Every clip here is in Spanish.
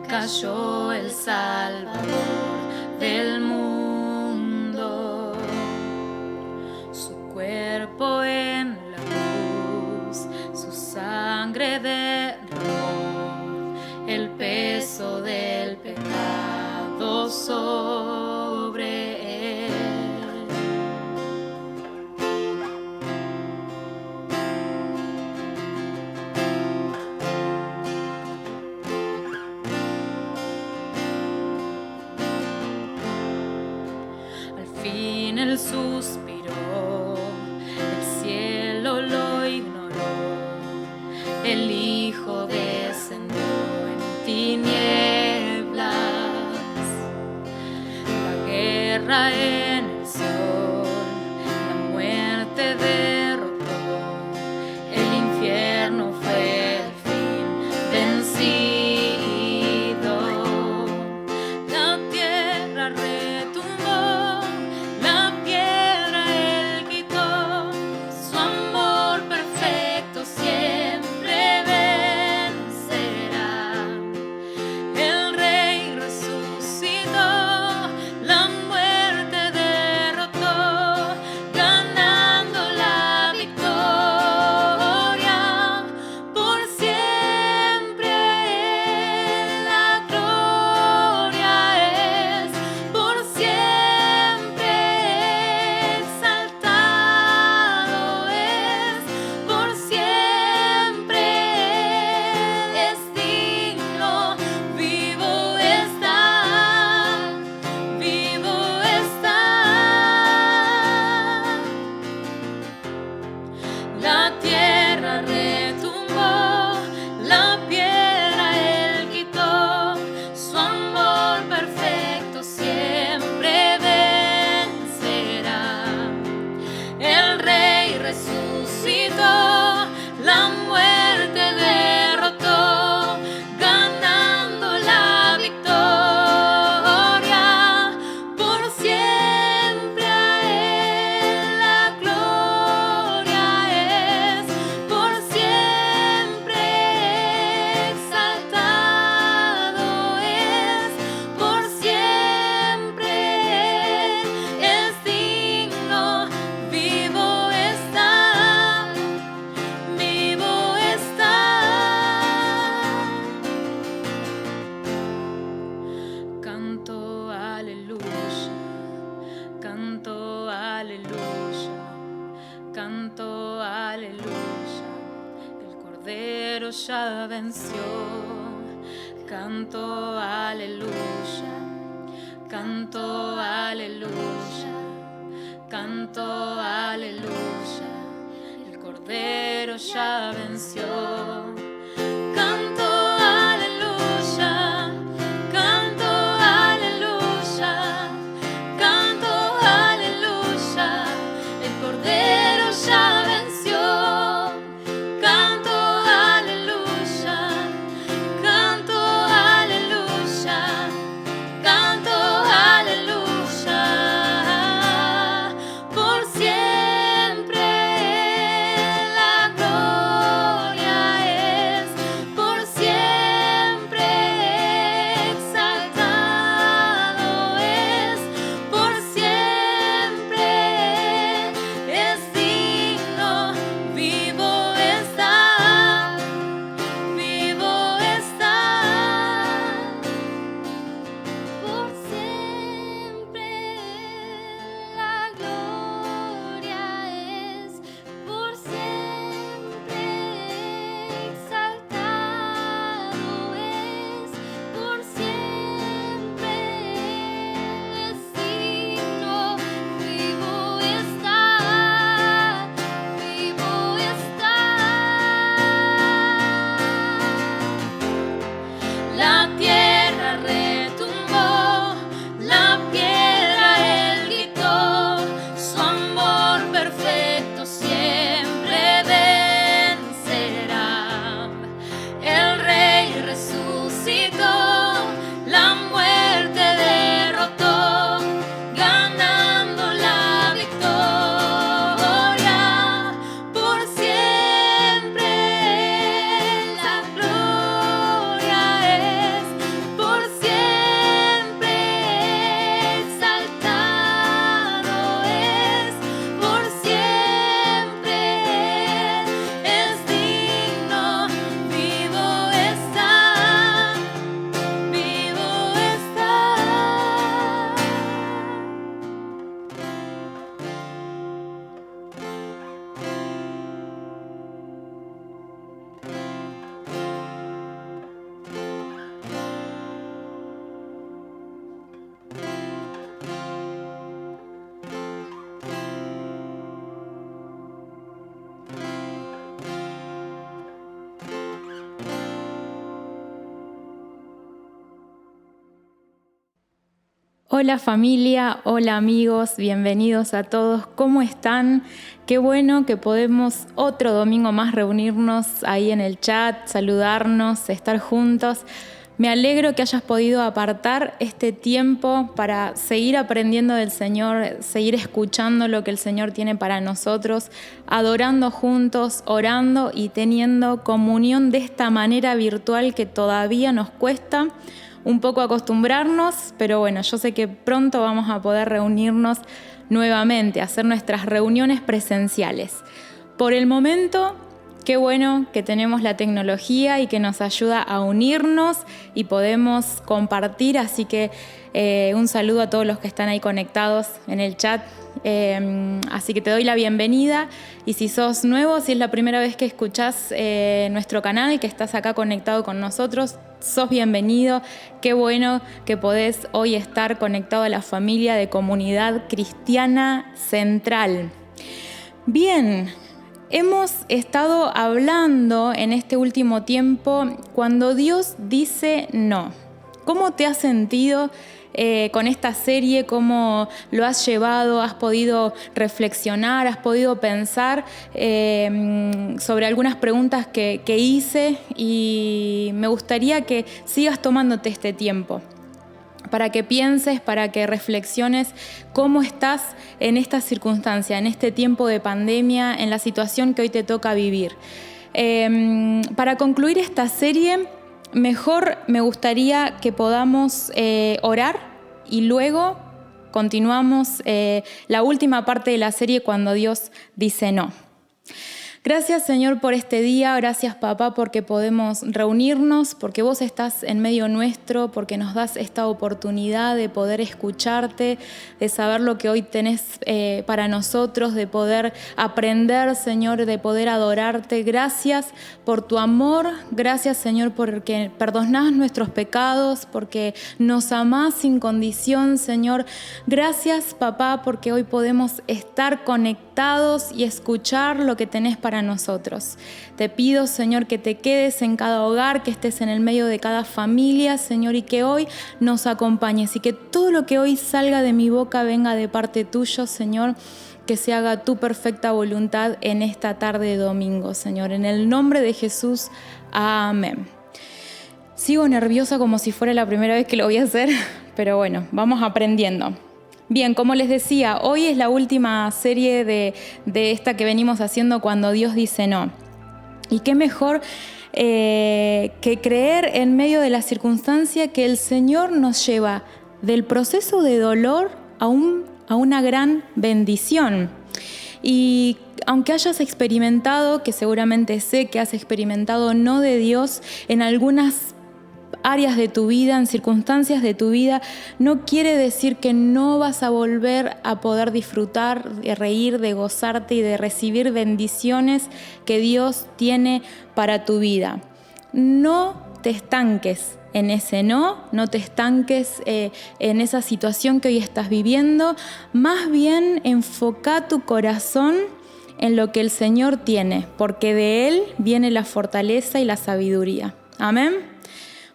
cayó el Salvador del mundo. Su cuerpo en la cruz, su sangre derramó, el peso del pecado sobre él. Al fin él suspiró, el cielo lo ignoró, el Hijo descendió en tinieblas, la guerra en el sol, la muerte derrotó, el infierno fue el fin vencido, la tierra retumbó, la piedra él quitó, su amor perfecto siempre vencerá. El Rey resucitó, la muerte derrotó, ganando la victoria. Por siempre la gloria es, por siempre exaltado es, por siempre es digno, vivo está, vivo está. La tierra retumbó, la piedra él quitó, su amor perfecto siempre vencerá. El Rey resucitó, la muerte derrotó, ganando la victoria. Por siempre a él la gloria es, por siempre exaltado es, por siempre es digno, vivo está, vivo está. Canto aleluya, canto aleluya, canto aleluya, el Cordero ya venció. Canto aleluya, canto aleluya, canto aleluya, el Cordero ya venció. Canto aleluya, canto aleluya, canto aleluya, el Cordero ya venció. Canto aleluya, canto aleluya, canto aleluya, por siempre la gloria es. Hola familia, hola amigos, bienvenidos a todos. ¿Cómo están? Qué bueno que podemos otro domingo más reunirnos ahí en el chat, saludarnos, estar juntos. Me alegro que hayas podido apartar este tiempo para seguir aprendiendo del Señor, seguir escuchando lo que el Señor tiene para nosotros, adorando juntos, orando y teniendo comunión de esta manera virtual que todavía nos cuesta un poco acostumbrarnos, pero bueno, yo sé que pronto vamos a poder reunirnos nuevamente, hacer nuestras reuniones presenciales. Por el momento, qué bueno que tenemos la tecnología y que nos ayuda a unirnos y podemos compartir, así que un saludo a todos los que están ahí conectados en el chat. Así que te doy la bienvenida y si sos nuevo, si es la primera vez que escuchás nuestro canal, que estás acá conectado con nosotros, sos bienvenido. Qué bueno que podés hoy estar conectado a la familia de Comunidad Cristiana Central. Bien, hemos estado hablando en este último tiempo cuando Dios dice no. ¿Cómo te has sentido con esta serie? ¿Cómo lo has llevado? ¿Has podido reflexionar? ¿Has podido pensar sobre algunas preguntas que hice? Y me gustaría que sigas tomándote este tiempo para que pienses, para que reflexiones cómo estás en esta circunstancia, en este tiempo de pandemia, en la situación que hoy te toca vivir. Para concluir esta serie, mejor me gustaría que podamos orar y luego continuamos la última parte de la serie cuando Dios dice no. Gracias, Señor, por este día. Gracias, Papá, porque podemos reunirnos, porque vos estás en medio nuestro, porque nos das esta oportunidad de poder escucharte, de saber lo que hoy tenés para nosotros, de poder aprender, Señor, de poder adorarte. Gracias por tu amor. Gracias, Señor, porque perdonás nuestros pecados, porque nos amás sin condición, Señor. Gracias, Papá, porque hoy podemos estar conectados y escuchar lo que tenés para nosotros. Te pido, Señor, que te quedes en cada hogar, que estés en el medio de cada familia, Señor, y que hoy nos acompañes y que todo lo que hoy salga de mi boca venga de parte tuya, Señor, que se haga tu perfecta voluntad en esta tarde de domingo, Señor. En el nombre de Jesús, amén. Sigo nerviosa como si fuera la primera vez que lo voy a hacer, pero bueno, vamos aprendiendo. Bien, como les decía, hoy es la última serie de esta que venimos haciendo cuando Dios dice no. Y qué mejor que creer en medio de la circunstancia que el Señor nos lleva del proceso de dolor a una gran bendición. Y aunque hayas experimentado, que seguramente sé que has experimentado no de Dios en algunas áreas de tu vida, en circunstancias de tu vida, no quiere decir que no vas a volver a poder disfrutar, de reír, de gozarte y de recibir bendiciones que Dios tiene para tu vida. No te estanques en ese no te estanques en esa situación que hoy estás viviendo, más bien enfoca tu corazón en lo que el Señor tiene, porque de Él viene la fortaleza y la sabiduría. Amén.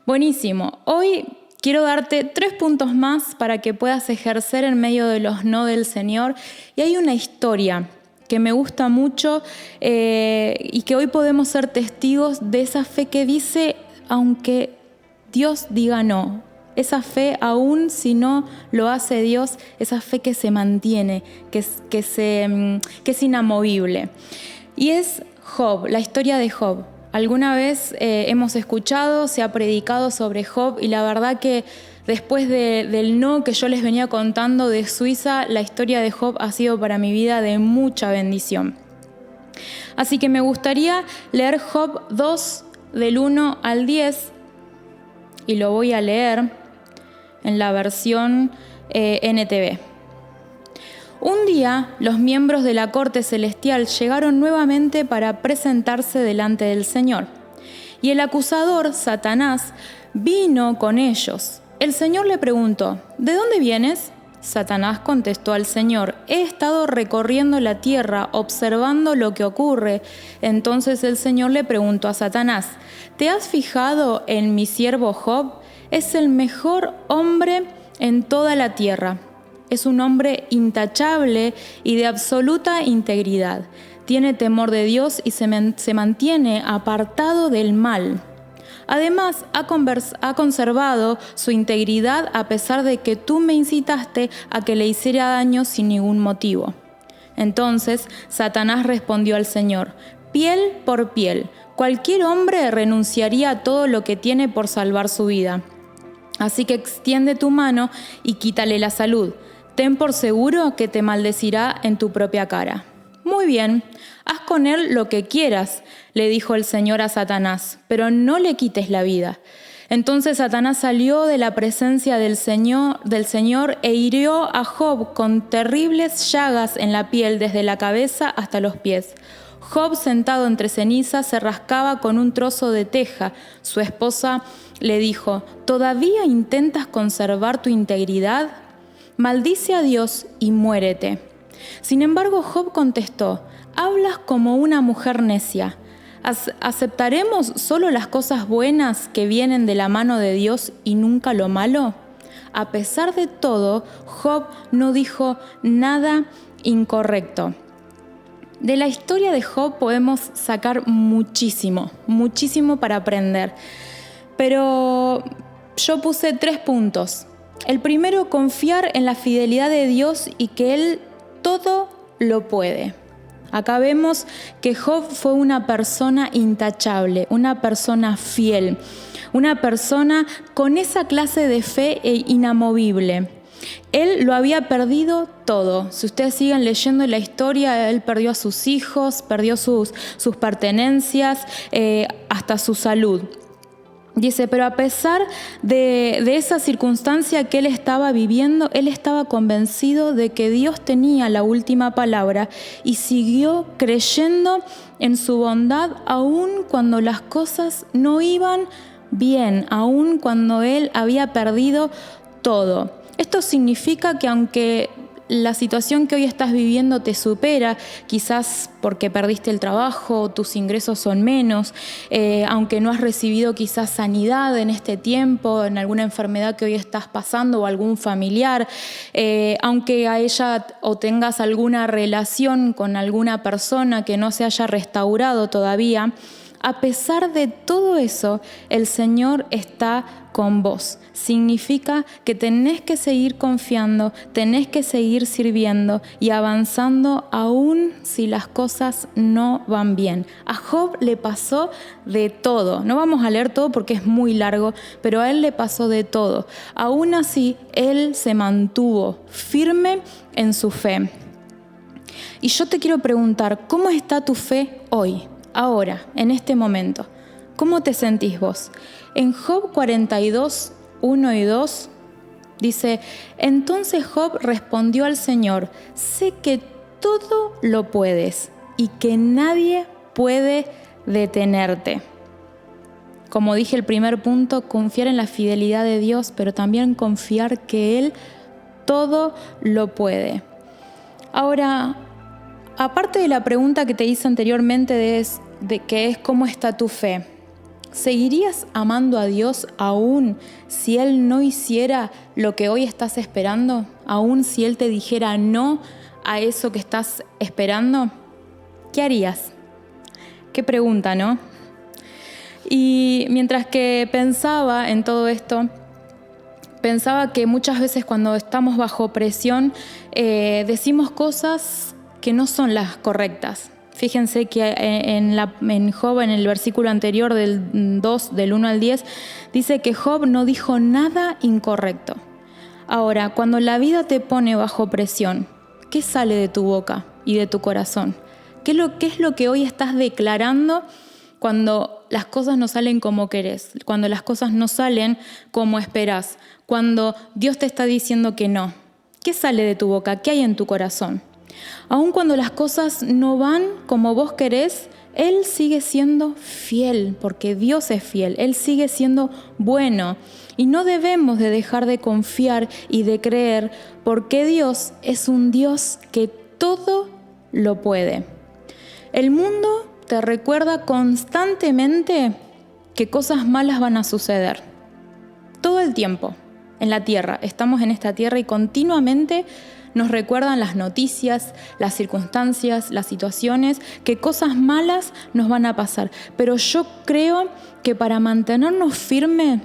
Buenísimo. Hoy quiero darte 3 puntos más para que puedas ejercer en medio de los no del Señor. Y hay una historia que me gusta mucho y que hoy podemos ser testigos de esa fe que dice, aunque Dios diga no, esa fe aún si no lo hace Dios, esa fe que se mantiene, que es inamovible. Y es Job, la historia de Job. Alguna vez hemos escuchado, se ha predicado sobre Job y la verdad que después del no que yo les venía contando de Suiza, la historia de Job ha sido para mi vida de mucha bendición. Así que me gustaría leer Job 2 del 1 al 10 y lo voy a leer en la versión NTV. Un día, los miembros de la corte celestial llegaron nuevamente para presentarse delante del Señor. Y el acusador, Satanás, vino con ellos. El Señor le preguntó, ¿de dónde vienes? Satanás contestó al Señor, he estado recorriendo la tierra, observando lo que ocurre. Entonces el Señor le preguntó a Satanás, ¿te has fijado en mi siervo Job? Es el mejor hombre en toda la tierra. Es un hombre intachable y de absoluta integridad. Tiene temor de Dios y se mantiene apartado del mal. Además, ha conservado su integridad a pesar de que tú me incitaste a que le hiciera daño sin ningún motivo. Entonces Satanás respondió al Señor: piel por piel. Cualquier hombre renunciaría a todo lo que tiene por salvar su vida. Así que extiende tu mano y quítale la salud. Ten por seguro que te maldecirá en tu propia cara. Muy bien, haz con él lo que quieras, le dijo el Señor a Satanás, pero no le quites la vida. Entonces Satanás salió de la presencia del Señor e hirió a Job con terribles llagas en la piel desde la cabeza hasta los pies. Job, sentado entre cenizas, se rascaba con un trozo de teja. Su esposa le dijo: ¿todavía intentas conservar tu integridad? Maldice a Dios y muérete. Sin embargo, Job contestó: hablas como una mujer necia. ¿Aceptaremos solo las cosas buenas que vienen de la mano de Dios y nunca lo malo? A pesar de todo, Job no dijo nada incorrecto. De la historia de Job podemos sacar muchísimo para aprender. Pero yo puse 3 puntos. El primero, confiar en la fidelidad de Dios y que Él todo lo puede. Acá vemos que Job fue una persona intachable, una persona fiel, una persona con esa clase de fe inamovible. Él lo había perdido todo. Si ustedes siguen leyendo la historia, él perdió a sus hijos, perdió sus pertenencias, hasta su salud. Dice, pero a pesar de esa circunstancia que él estaba viviendo, él estaba convencido de que Dios tenía la última palabra y siguió creyendo en su bondad aun cuando las cosas no iban bien, aun cuando él había perdido todo. Esto significa que aunque la situación que hoy estás viviendo te supera, quizás porque perdiste el trabajo, tus ingresos son menos, aunque no has recibido quizás sanidad en este tiempo, en alguna enfermedad que hoy estás pasando o algún familiar, aunque a ella o tengas alguna relación con alguna persona que no se haya restaurado todavía, a pesar de todo eso, el Señor está con vos. Significa que tenés que seguir confiando, tenés que seguir sirviendo y avanzando aún si las cosas no van bien. A Job le pasó de todo. No vamos a leer todo porque es muy largo, pero a él le pasó de todo. Aún así, él se mantuvo firme en su fe. Y yo te quiero preguntar, ¿cómo está tu fe hoy? Ahora, en este momento, ¿cómo te sentís vos? En Job 42, 1 y 2, dice: entonces Job respondió al Señor: sé que todo lo puedes y que nadie puede detenerte. Como dije, el primer punto, confiar en la fidelidad de Dios, pero también confiar que Él todo lo puede. Ahora, aparte de la pregunta que te hice anteriormente de que es ¿cómo está tu fe? ¿Seguirías amando a Dios aún si Él no hiciera lo que hoy estás esperando? ¿Aún si Él te dijera no a eso que estás esperando? ¿Qué harías? Qué pregunta, ¿no? Y mientras que pensaba en todo esto, pensaba que muchas veces cuando estamos bajo presión decimos cosas que no son las correctas. Fíjense que en Job, en el versículo anterior del 2, del 1 al 10, dice que Job no dijo nada incorrecto. Ahora, cuando la vida te pone bajo presión, ¿qué sale de tu boca y de tu corazón? ¿Qué es lo que hoy estás declarando cuando las cosas no salen como querés? Cuando las cosas no salen como esperás. Cuando Dios te está diciendo que no. ¿Qué sale de tu boca? ¿Qué hay en tu corazón? Aun cuando las cosas no van como vos querés, Él sigue siendo fiel, porque Dios es fiel. Él sigue siendo bueno. Y no debemos de dejar de confiar y de creer, porque Dios es un Dios que todo lo puede. El mundo te recuerda constantemente que cosas malas van a suceder. Todo el tiempo. en la tierra, estamos en esta tierra y continuamente nos recuerdan las noticias, las circunstancias, las situaciones, que cosas malas nos van a pasar. Pero yo creo que para mantenernos firmes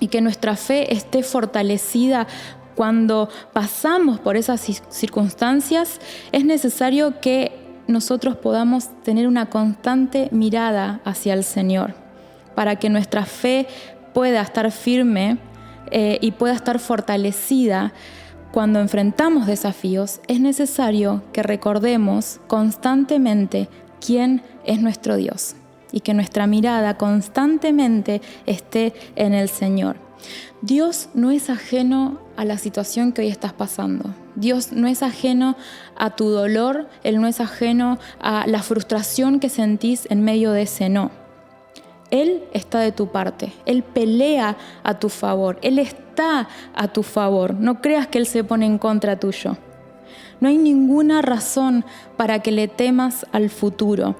y que nuestra fe esté fortalecida cuando pasamos por esas circunstancias, es necesario que nosotros podamos tener una constante mirada hacia el Señor, para que nuestra fe pueda estar firme y pueda estar fortalecida. Cuando enfrentamos desafíos, es necesario que recordemos constantemente quién es nuestro Dios y que nuestra mirada constantemente esté en el Señor. Dios no es ajeno a la situación que hoy estás pasando. Dios no es ajeno a tu dolor, Él no es ajeno a la frustración que sentís en medio de ese no. Él está de tu parte, Él pelea a tu favor, Él está a tu favor. No creas que Él se pone en contra tuyo. No hay ninguna razón para que le temas al futuro,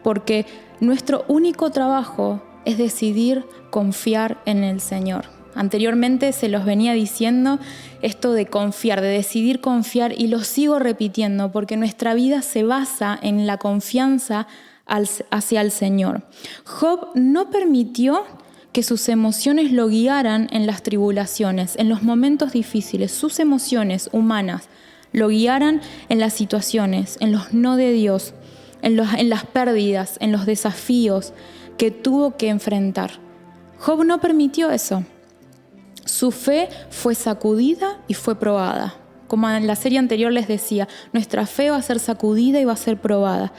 porque nuestro único trabajo es decidir confiar en el Señor. Anteriormente se los venía diciendo esto de confiar, de decidir confiar, y lo sigo repitiendo porque nuestra vida se basa en la confianza hacia el Señor. Job no permitió que sus emociones lo guiaran en las tribulaciones, en los momentos difíciles. Sus emociones humanas lo guiaran en las situaciones, en los no de Dios, en las pérdidas, en los desafíos que tuvo que enfrentar. Job no permitió eso. Su fe fue sacudida y fue probada. Como en la serie anterior les decía, nuestra fe va a ser sacudida y va a ser probada.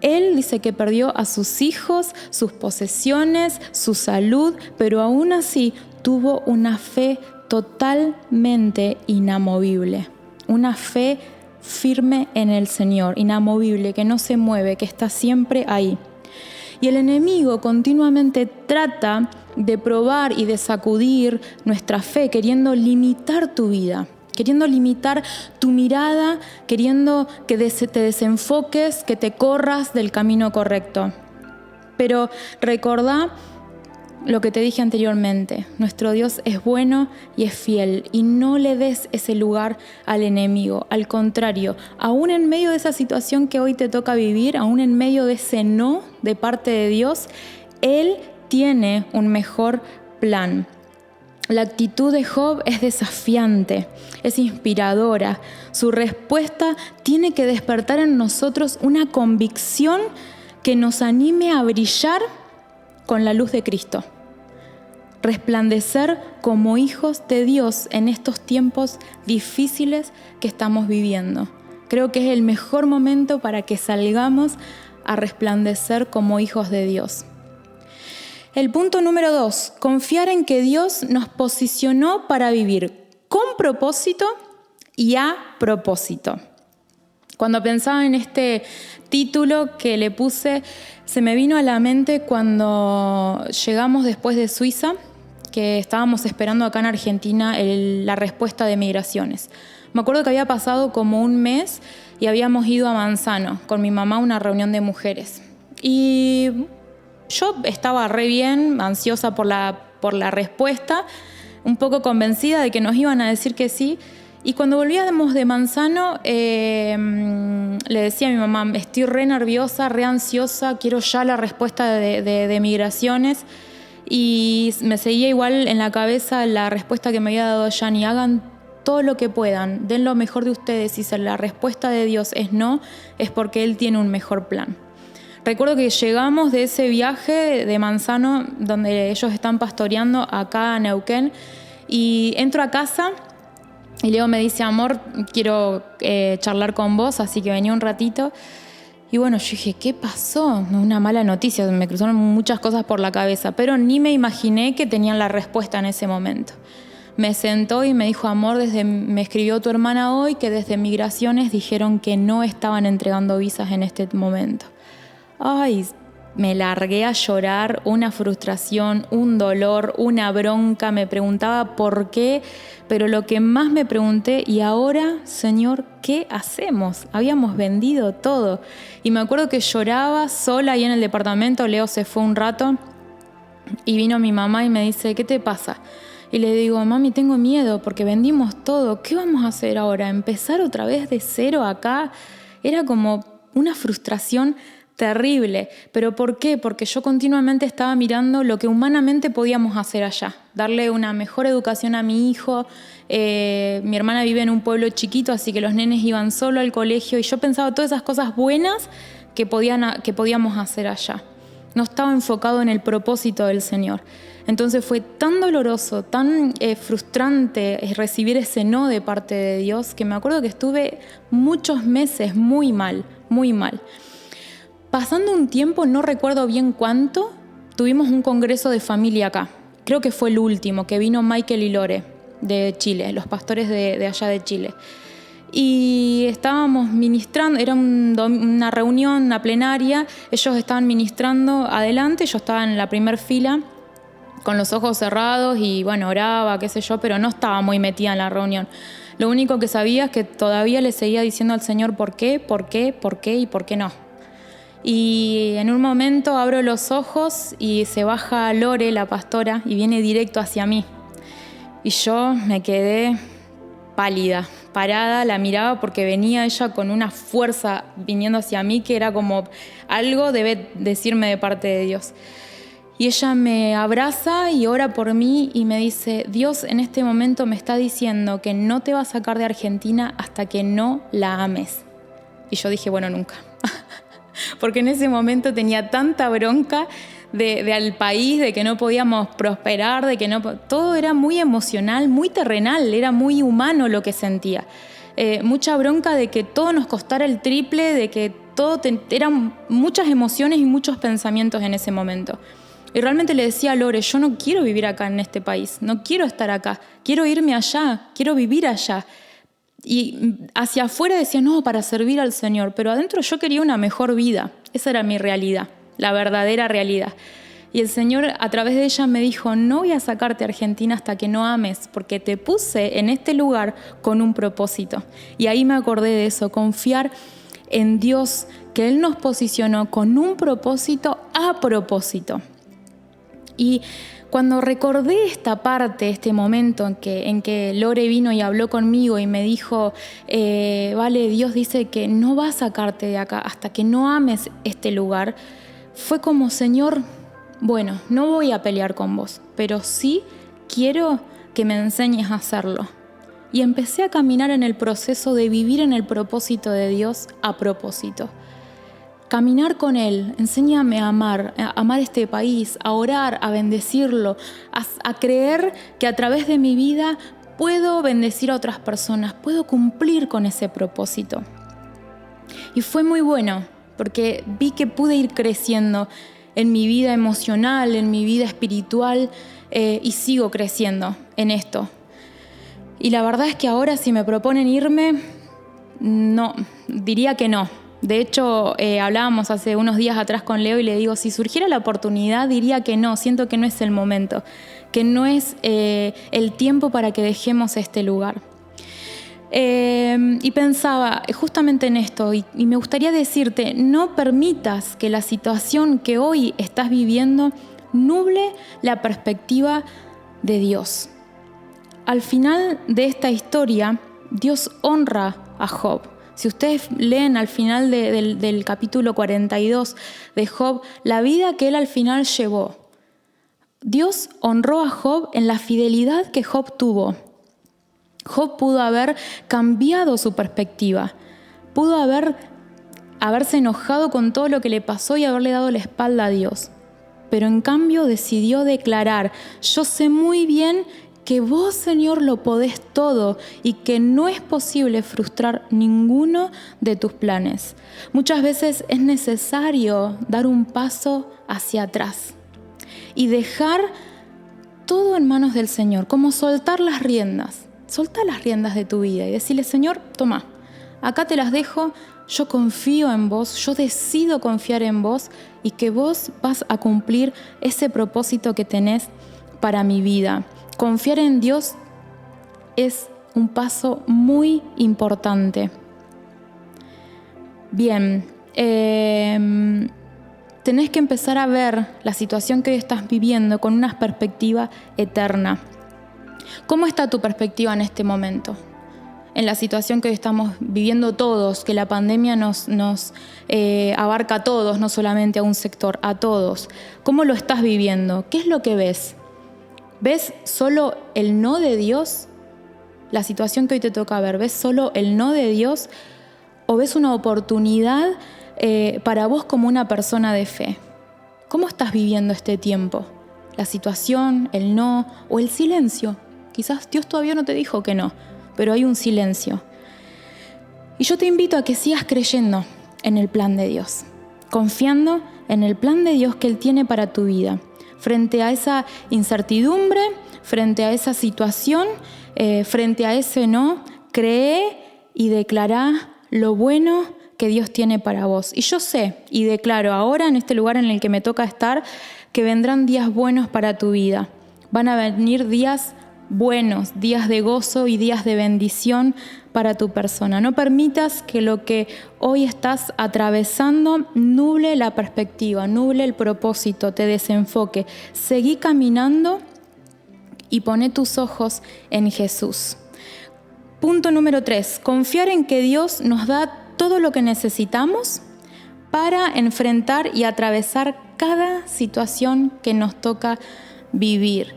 Él dice que perdió a sus hijos, sus posesiones, su salud, pero aún así tuvo una fe totalmente inamovible. Una fe firme en el Señor, inamovible, que no se mueve, que está siempre ahí. Y el enemigo continuamente trata de probar y de sacudir nuestra fe, queriendo limitar tu vida, queriendo limitar tu mirada, queriendo que te desenfoques, que te corras del camino correcto. Pero recordá lo que te dije anteriormente, nuestro Dios es bueno y es fiel, y no le des ese lugar al enemigo. Al contrario, aún en medio de esa situación que hoy te toca vivir, aún en medio de ese no de parte de Dios, Él tiene un mejor plan. La actitud de Job es desafiante, es inspiradora. Su respuesta tiene que despertar en nosotros una convicción que nos anime a brillar con la luz de Cristo. Resplandecer como hijos de Dios en estos tiempos difíciles que estamos viviendo. Creo que es el mejor momento para que salgamos a resplandecer como hijos de Dios. El punto número 2, confiar en que Dios nos posicionó para vivir con propósito y a propósito. Cuando pensaba en este título que le puse, se me vino a la mente cuando llegamos después de Suiza, que estábamos esperando acá en Argentina la respuesta de migraciones. Me acuerdo que había pasado como un mes y habíamos ido a Manzano con mi mamá a una reunión de mujeres. Y yo estaba re bien, ansiosa por la respuesta, un poco convencida de que nos iban a decir que sí. Y cuando volvíamos de Manzano, le decía a mi mamá, estoy re nerviosa, re ansiosa, quiero ya la respuesta de migraciones. Y me seguía igual en la cabeza la respuesta que me había dado Yani: hagan todo lo que puedan, den lo mejor de ustedes. Y si la respuesta de Dios es no, es porque Él tiene un mejor plan. Recuerdo que llegamos de ese viaje de Manzano, donde ellos están pastoreando acá en Neuquén, y entro a casa y Leo me dice: amor, quiero charlar con vos, así que vení un ratito. Y bueno, yo dije, ¿qué pasó? Una mala noticia, me cruzaron muchas cosas por la cabeza, pero ni me imaginé que tenían la respuesta en ese momento. Me sentó y me dijo: amor, me escribió tu hermana hoy que desde Migraciones dijeron que no estaban entregando visas en este momento. Ay, me largué a llorar, una frustración, un dolor, una bronca. Me preguntaba por qué, pero lo que más me pregunté: ¿y ahora, Señor, qué hacemos? Habíamos vendido todo. Y me acuerdo que lloraba sola ahí en el departamento. Leo se fue un rato y vino mi mamá y me dice: ¿qué te pasa? Y le digo, mami, tengo miedo porque vendimos todo. ¿Qué vamos a hacer ahora? ¿Empezar otra vez de cero acá? Era como una frustración terrible. ¿Pero por qué? Porque yo continuamente estaba mirando lo que humanamente podíamos hacer allá. Darle una mejor educación a mi hijo. Mi hermana vive en un pueblo chiquito, así que los nenes iban solo al colegio. Y yo pensaba todas esas cosas buenas que podíamos hacer allá. No estaba enfocado en el propósito del Señor. Entonces fue tan doloroso, tan frustrante recibir ese no de parte de Dios, que me acuerdo que estuve muchos meses muy mal, muy mal. Pasando un tiempo, no recuerdo bien cuánto, tuvimos un congreso de familia acá. Creo que fue el último, que vino Michael y Lore de Chile, los pastores de allá de Chile. Y estábamos ministrando, era una reunión, una plenaria, ellos estaban ministrando adelante, yo estaba en la primera fila con los ojos cerrados y bueno, oraba, qué sé yo, pero no estaba muy metida en la reunión. Lo único que sabía es que todavía le seguía diciendo al Señor por qué y por qué no. Y en un momento abro los ojos y se baja Lore, la pastora, y viene directo hacia mí. Y yo me quedé pálida, parada, la miraba porque venía ella con una fuerza viniendo hacia mí que era como algo debe decirme de parte de Dios. Y ella me abraza y ora por mí y me dice, Dios en este momento me está diciendo que no te va a sacar de Argentina hasta que no la ames. Y yo dije, bueno, nunca. Porque en ese momento tenía tanta bronca al país, de que no podíamos prosperar, de que no, todo era muy emocional, muy terrenal, era muy humano lo que sentía. Mucha bronca de que todo nos costara el triple, de que eran muchas emociones y muchos pensamientos en ese momento. Y realmente le decía a Lore, yo no quiero vivir acá en este país, no quiero estar acá, quiero irme allá, quiero vivir allá. Y hacia afuera decía, no, para servir al Señor, pero adentro yo quería una mejor vida. Esa era mi realidad, la verdadera realidad. Y el Señor a través de ella me dijo, no voy a sacarte a Argentina hasta que no ames, porque te puse en este lugar con un propósito. Y ahí me acordé de eso, confiar en Dios, que Él nos posicionó con un propósito a propósito. Y cuando recordé esta parte, este momento en que Lore vino y habló conmigo y me dijo, vale, Dios dice que no va a sacarte de acá hasta que no ames este lugar, fue como, Señor, bueno, no voy a pelear con vos, pero sí quiero que me enseñes a hacerlo. Y empecé a caminar en el proceso de vivir en el propósito de Dios a propósito. Caminar con Él, enséñame a amar este país, a orar, a bendecirlo, a creer que a través de mi vida puedo bendecir a otras personas, puedo cumplir con ese propósito. Y fue muy bueno, porque vi que pude ir creciendo en mi vida emocional, en mi vida espiritual, y sigo creciendo en esto. Y la verdad es que ahora si me proponen irme, no, diría que no. De hecho, hablábamos hace unos días atrás con Leo y le digo, si surgiera la oportunidad, diría que no, siento que no es el momento, que no es el tiempo para que dejemos este lugar. Y pensaba justamente en esto y me gustaría decirte, no permitas que la situación que hoy estás viviendo nuble la perspectiva de Dios. Al final de esta historia, Dios honra a Job. Si ustedes leen al final del capítulo 42 de Job, la vida que él al final llevó, Dios honró a Job en la fidelidad que Job tuvo. Job pudo haber cambiado su perspectiva, pudo haberse enojado con todo lo que le pasó y haberle dado la espalda a Dios. Pero en cambio decidió declarar, yo sé muy bien que vos, Señor, lo podés todo y que no es posible frustrar ninguno de tus planes. Muchas veces es necesario dar un paso hacia atrás y dejar todo en manos del Señor, como soltar las riendas. Soltá las riendas de tu vida y decirle, Señor, toma, acá te las dejo, yo confío en vos, yo decido confiar en vos y que vos vas a cumplir ese propósito que tenés para mi vida. Confiar en Dios es un paso muy importante. Bien, tenés que empezar a ver la situación que hoy estás viviendo con una perspectiva eterna. ¿Cómo está tu perspectiva en este momento? En la situación que hoy estamos viviendo todos, que la pandemia nos abarca a todos, no solamente a un sector, a todos. ¿Cómo lo estás viviendo? ¿Qué es lo que ves? ¿Ves solo el no de Dios? La situación que hoy te toca ver, ¿ves solo el no de Dios? ¿O ves una oportunidad para vos como una persona de fe? ¿Cómo estás viviendo este tiempo? ¿La situación, el no o el silencio? Quizás Dios todavía no te dijo que no, pero hay un silencio. Y yo te invito a que sigas creyendo en el plan de Dios, confiando en el plan de Dios que Él tiene para tu vida. Frente a esa incertidumbre, frente a esa situación, frente a ese no, cree y declara lo bueno que Dios tiene para vos. Y yo sé y declaro ahora en este lugar en el que me toca estar que vendrán días buenos para tu vida. Van a venir días buenos, días de gozo y días de bendición para tu persona. No permitas que lo que hoy estás atravesando nuble la perspectiva, nuble el propósito, te desenfoque. Seguí caminando y poné tus ojos en Jesús. Punto número 3. Confiar en que Dios nos da todo lo que necesitamos para enfrentar y atravesar cada situación que nos toca vivir.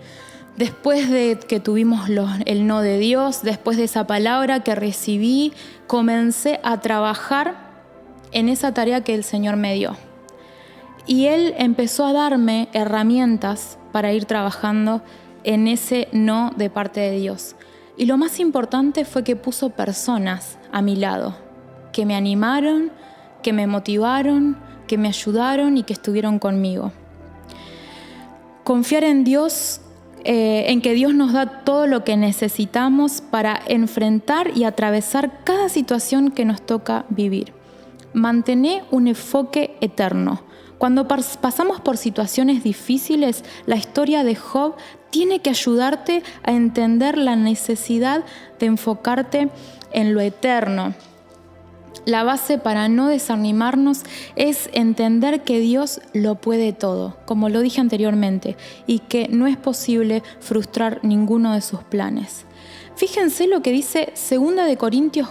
Después de que tuvimos el no de Dios, después de esa palabra que recibí, comencé a trabajar en esa tarea que el Señor me dio. Y Él empezó a darme herramientas para ir trabajando en ese no de parte de Dios. Y lo más importante fue que puso personas a mi lado, que me animaron, que me motivaron, que me ayudaron y que estuvieron conmigo. Confiar en Dios, en que Dios nos da todo lo que necesitamos para enfrentar y atravesar cada situación que nos toca vivir. Mantener un enfoque eterno. Cuando pasamos por situaciones difíciles, la historia de Job tiene que ayudarte a entender la necesidad de enfocarte en lo eterno. La base para no desanimarnos es entender que Dios lo puede todo, como lo dije anteriormente, y que no es posible frustrar ninguno de sus planes. Fíjense lo que dice 2 Corintios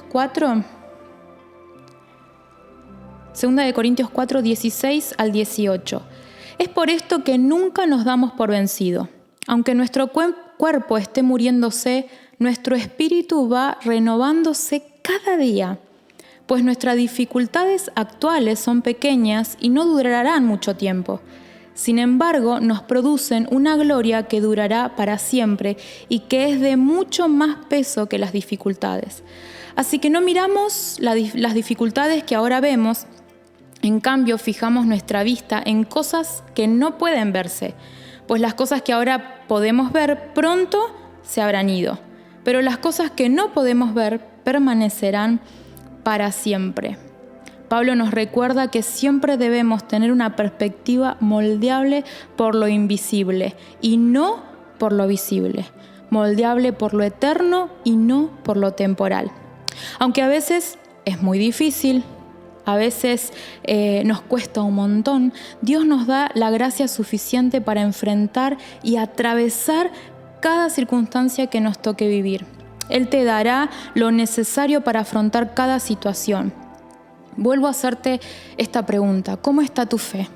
4, 16 al 18. Es por esto que nunca nos damos por vencido. Aunque nuestro cuerpo esté muriéndose, nuestro espíritu va renovándose cada día. Pues nuestras dificultades actuales son pequeñas y no durarán mucho tiempo. Sin embargo, nos producen una gloria que durará para siempre y que es de mucho más peso que las dificultades. Así que no miramos las dificultades que ahora vemos, en cambio fijamos nuestra vista en cosas que no pueden verse, pues las cosas que ahora podemos ver pronto se habrán ido, pero las cosas que no podemos ver permanecerán para siempre. Pablo nos recuerda que siempre debemos tener una perspectiva moldeable por lo invisible y no por lo visible, moldeable por lo eterno y no por lo temporal. Aunque a veces es muy difícil, a veces nos cuesta un montón, Dios nos da la gracia suficiente para enfrentar y atravesar cada circunstancia que nos toque vivir. Él te dará lo necesario para afrontar cada situación. Vuelvo a hacerte esta pregunta. ¿Cómo está tu fe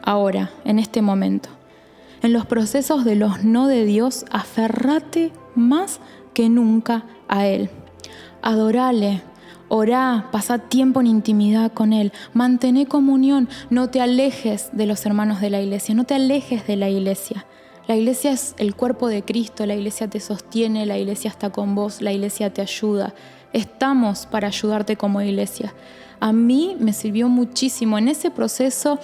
ahora, en este momento? En los procesos de los no de Dios, aférrate más que nunca a Él. Adorale, orá, pasá tiempo en intimidad con Él. Mantén comunión, no te alejes de los hermanos de la iglesia, no te alejes de la iglesia. La iglesia es el cuerpo de Cristo, la iglesia te sostiene, la iglesia está con vos, la iglesia te ayuda. Estamos para ayudarte como iglesia. A mí me sirvió muchísimo en ese proceso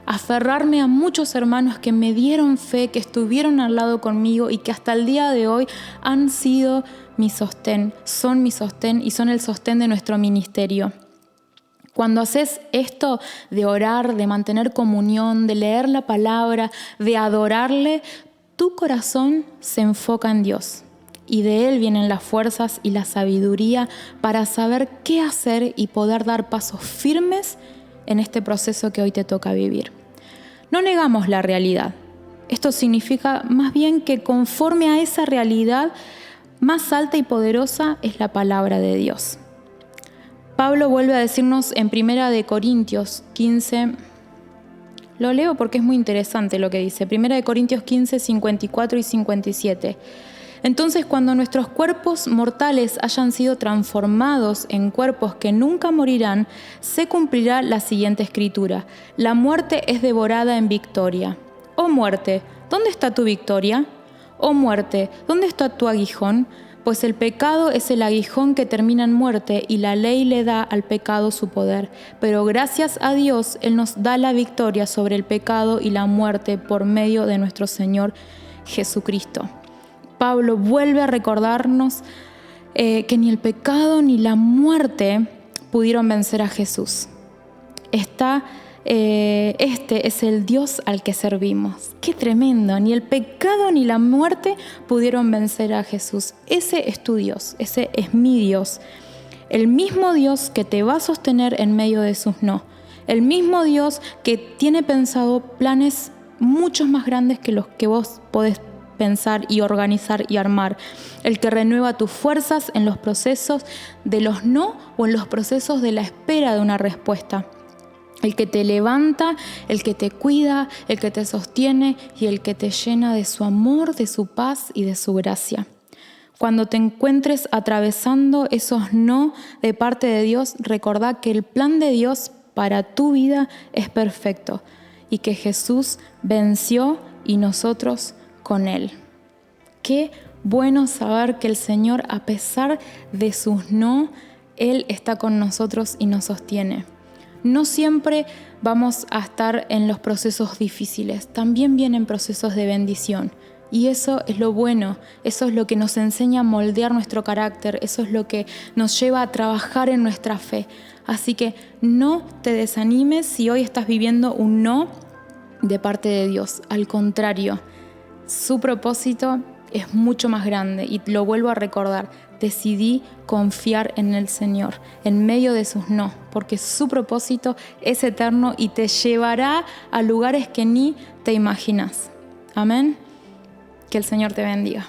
aferrarme a muchos hermanos que me dieron fe, que estuvieron al lado conmigo y que hasta el día de hoy han sido mi sostén, son mi sostén y son el sostén de nuestro ministerio. Cuando haces esto de orar, de mantener comunión, de leer la palabra, de adorarle, tu corazón se enfoca en Dios y de Él vienen las fuerzas y la sabiduría para saber qué hacer y poder dar pasos firmes en este proceso que hoy te toca vivir. No negamos la realidad. Esto significa más bien que conforme a esa realidad más alta y poderosa es la palabra de Dios. Pablo vuelve a decirnos en 1 Corintios 15, lo leo porque es muy interesante lo que dice, 1 Corintios 15, 54 y 57. Entonces, cuando nuestros cuerpos mortales hayan sido transformados en cuerpos que nunca morirán, se cumplirá la siguiente escritura: la muerte es devorada en victoria. Oh muerte, ¿dónde está tu victoria? Oh muerte, ¿dónde está tu aguijón? Pues el pecado es el aguijón que termina en muerte y la ley le da al pecado su poder. Pero gracias a Dios, Él nos da la victoria sobre el pecado y la muerte por medio de nuestro Señor Jesucristo. Pablo vuelve a recordarnos que ni el pecado ni la muerte pudieron vencer a Jesús. Este es el Dios al que servimos. ¡Qué tremendo! Ni el pecado ni la muerte pudieron vencer a Jesús. Ese es tu Dios, ese es mi Dios. El mismo Dios que te va a sostener en medio de sus no. El mismo Dios que tiene pensado planes muchos más grandes que los que vos podés pensar y organizar y armar. El que renueva tus fuerzas en los procesos de los no o en los procesos de la espera de una respuesta. El que te levanta, el que te cuida, el que te sostiene y el que te llena de su amor, de su paz y de su gracia. Cuando te encuentres atravesando esos no de parte de Dios, recordá que el plan de Dios para tu vida es perfecto y que Jesús venció y nosotros con Él. Qué bueno saber que el Señor, a pesar de sus no, Él está con nosotros y nos sostiene. No siempre vamos a estar en los procesos difíciles, también vienen procesos de bendición. Y eso es lo bueno, eso es lo que nos enseña a moldear nuestro carácter, eso es lo que nos lleva a trabajar en nuestra fe. Así que no te desanimes si hoy estás viviendo un no de parte de Dios. Al contrario, su propósito es mucho más grande y lo vuelvo a recordar. Decidí confiar en el Señor en medio de sus no, porque su propósito es eterno y te llevará a lugares que ni te imaginas. Amén. Que el Señor te bendiga.